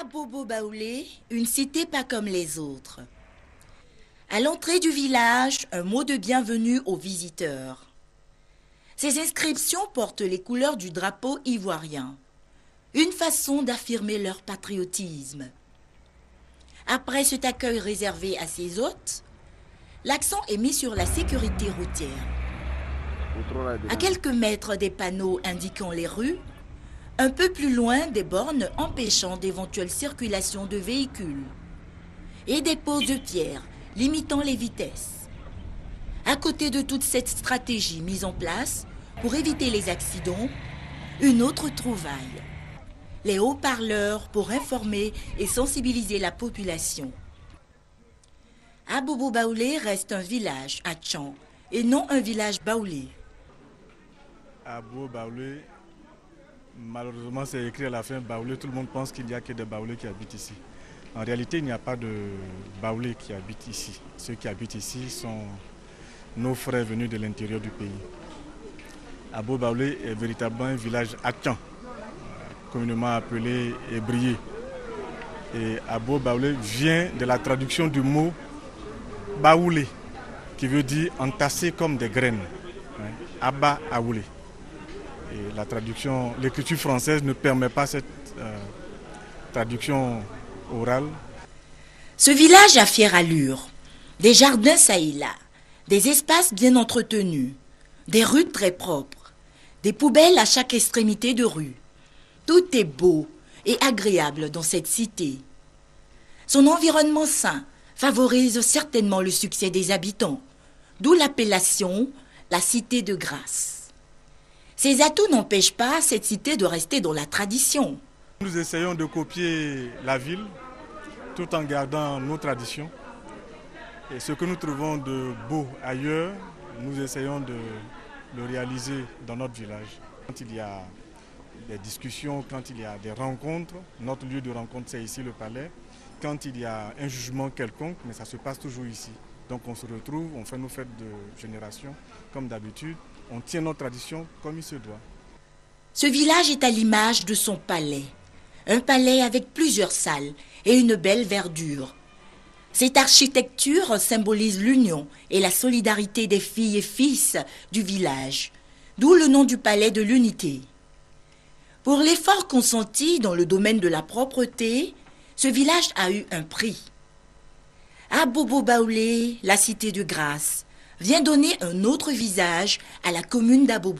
À Bobo Baoulé, une cité pas comme les autres. À l'entrée du village, un mot de bienvenue aux visiteurs. Ces inscriptions portent les couleurs du drapeau ivoirien, une façon d'affirmer leur patriotisme. Après cet accueil réservé à ses hôtes, l'accent est mis sur la sécurité routière. À quelques mètres des panneaux indiquant les rues, un peu plus loin des bornes empêchant d'éventuelles circulations de véhicules et des poses de pierre limitant les vitesses. À côté de toute cette stratégie mise en place pour éviter les accidents, une autre trouvaille. Les haut-parleurs pour informer et sensibiliser la population. À Bobo Baoulé reste un village à Tchan et non un village baoulé. À Bobo Baoulé, malheureusement c'est écrit à la fin Baoulé, tout le monde pense qu'il n'y a que des Baoulés qui habitent ici. En réalité, il n'y a pas de Baoulés qui habitent ici. Ceux qui habitent ici sont nos frères venus de l'intérieur du pays. Bobo Baoulé est véritablement un village Atchan, communément appelé Ébrié. Et Bobo Baoulé vient de la traduction du mot Baoulé, qui veut dire entassé comme des graines. Abba Aoulé. Et la traduction, l'écriture française ne permet pas cette traduction orale. Ce village a fière allure. Des jardins çà et là, des espaces bien entretenus, des rues très propres, des poubelles à chaque extrémité de rue. Tout est beau et agréable dans cette cité. Son environnement sain favorise certainement le succès des habitants, d'où l'appellation la cité de grâce. Ces atouts n'empêchent pas cette cité de rester dans la tradition. Nous essayons de copier la ville tout en gardant nos traditions. Et ce que nous trouvons de beau ailleurs, nous essayons de le réaliser dans notre village. Quand il y a des discussions, quand il y a des rencontres, notre lieu de rencontre c'est ici le palais. Quand il y a un jugement quelconque, mais ça se passe toujours ici. Donc on se retrouve, on fait nos fêtes de génération comme d'habitude. On tient notre tradition comme il se doit. Ce village est à l'image de son palais. Un palais avec plusieurs salles et une belle verdure. Cette architecture symbolise l'union et la solidarité des filles et fils du village, d'où le nom du palais de l'unité. Pour l'effort consenti dans le domaine de la propreté, ce village a eu un prix. À Bobo Baoulé, la cité de grâce, vient donner un autre visage à la commune d'Abobo.